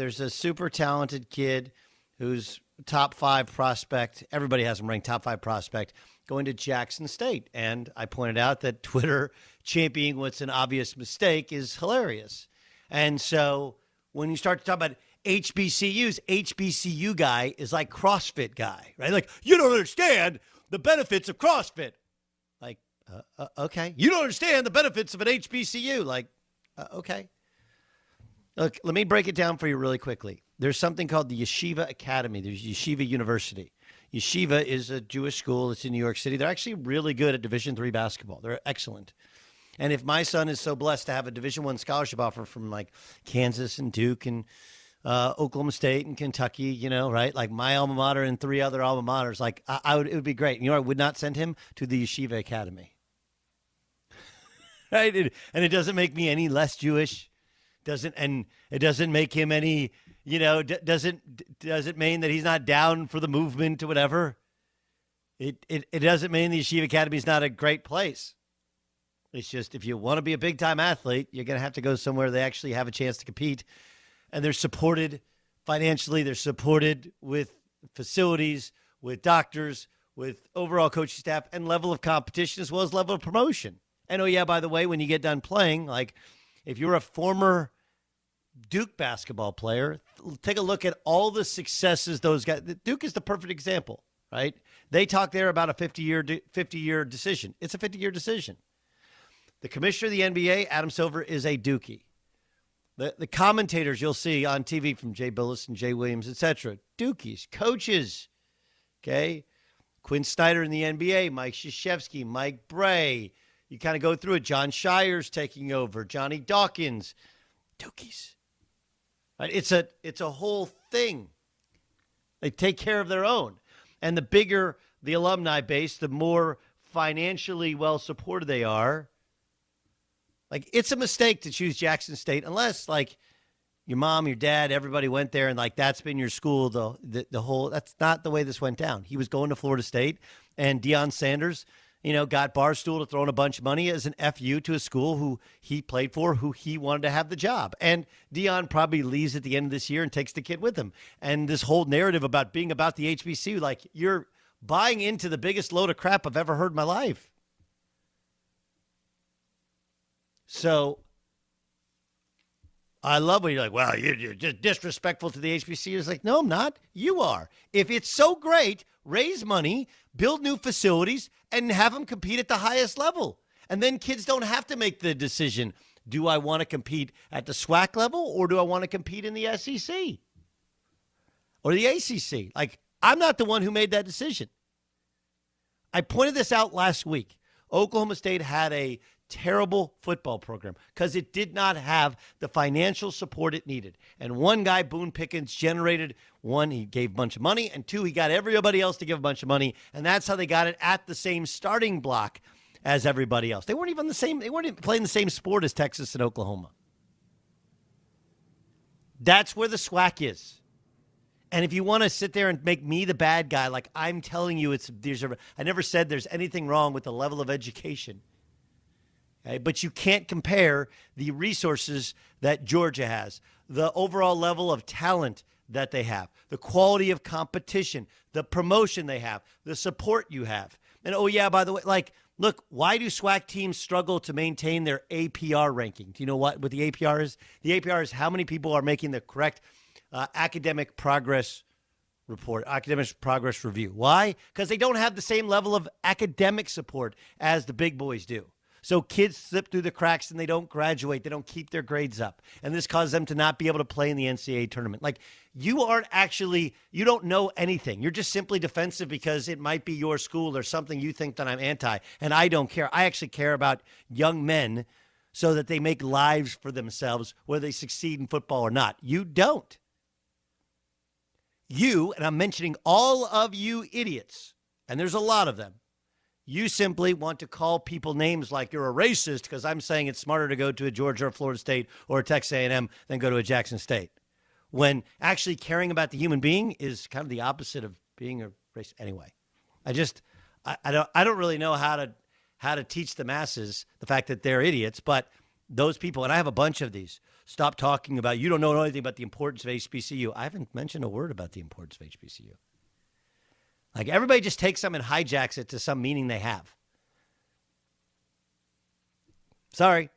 there's a super talented kid who's top 5 prospect. Everybody has him ranked top 5 prospect going to Jackson State. And I pointed out that Twitter championing what's an obvious mistake is hilarious. And so when you start to talk about HBCUs, HBCU guy is like CrossFit guy, right? Like, you don't understand the benefits of CrossFit. Like, okay. You don't understand the benefits of an HBCU. Like, okay. Look, let me break it down for you really quickly. There's something called the Yeshiva Academy. There's Yeshiva University. Yeshiva is a Jewish school. It's in New York City. They're actually really good at Division III basketball. They're excellent. And if my son is so blessed to have a Division I scholarship offer from like Kansas and Duke and Oklahoma State and Kentucky, you know, right? Like my alma mater and 3 other alma maters, like it would be great. You know, I would not send him to the Yeshiva Academy. Right? And it doesn't make me any less Jewish. And it doesn't make him any, you know, doesn't mean that he's not down for the movement or whatever. It doesn't mean the Yeshiva Academy is not a great place. It's just if you want to be a big-time athlete, you're going to have to go somewhere they actually have a chance to compete. And they're supported financially. They're supported with facilities, with doctors, with overall coaching staff, and level of competition as well as level of promotion. And, oh, yeah, by the way, when you get done playing, like if you're a former Duke basketball player, take a look at all the successes those guys. Duke is the perfect example, right? They talk there about a 50-year decision. It's a 50-year decision. The commissioner of the NBA, Adam Silver, is a Dookie. The commentators you'll see on TV from Jay Billis and Jay Williams, etc., Dookies, coaches, okay? Quinn Snyder in the NBA, Mike Krzyzewski, Mike Bray. You kind of go through it. John Shire's taking over. Johnny Dawkins, Dookies. Right? It's a whole thing. They take care of their own. And the bigger the alumni base, the more financially well supported they are. Like, it's a mistake to choose Jackson State unless, like, your mom, your dad, everybody went there and, like, that's been your school the whole – that's not the way this went down. He was going to Florida State, and Deion Sanders, you know, got Barstool to throw in a bunch of money as an FU to a school who he played for, who he wanted to have the job. And Deion probably leaves at the end of this year and takes the kid with him. And this whole narrative about being about the HBCU, like, you're buying into the biggest load of crap I've ever heard in my life. So I love when you're like, well, you're just disrespectful to the HBCU. It's like, no, I'm not. You are. If it's so great, raise money, build new facilities, and have them compete at the highest level. And then kids don't have to make the decision, do I want to compete at the SWAC level or do I want to compete in the SEC or the ACC? Like, I'm not the one who made that decision. I pointed this out last week. Oklahoma State had a terrible football program because it did not have the financial support it needed. And one guy, Boone Pickens, generated one, he gave a bunch of money, and two, he got everybody else to give a bunch of money, and that's how they got it at the same starting block as everybody else. They weren't even playing the same sport as Texas and Oklahoma. That's where the SWAC is. And if you want to sit there and make me the bad guy, like I'm telling you, I never said there's anything wrong with the level of education. Okay, but you can't compare the resources that Georgia has, the overall level of talent that they have, the quality of competition, the promotion they have, the support you have. And, oh, yeah, by the way, like, look, why do SWAC teams struggle to maintain their APR ranking? Do you know what the APR is? The APR is how many people are making the correct academic progress report, academic progress review. Why? Because they don't have the same level of academic support as the big boys do. So kids slip through the cracks and they don't graduate. They don't keep their grades up. And this causes them to not be able to play in the NCAA tournament. Like, you don't know anything. You're just simply defensive because it might be your school or something you think that I'm anti. And I don't care. I actually care about young men so that they make lives for themselves, whether they succeed in football or not. You don't. You, and I'm mentioning all of you idiots, and there's a lot of them, you simply want to call people names like you're a racist because I'm saying it's smarter to go to a Georgia or Florida State or a Texas A&M than go to a Jackson State. When actually caring about the human being is kind of the opposite of being a racist. Anyway, I don't really know how to teach the masses the fact that they're idiots, but those people, and I have a bunch of these. Stop talking about, you don't know anything about the importance of HBCU. I haven't mentioned a word about the importance of HBCU. Like, everybody just takes some and hijacks it to some meaning they have. Sorry.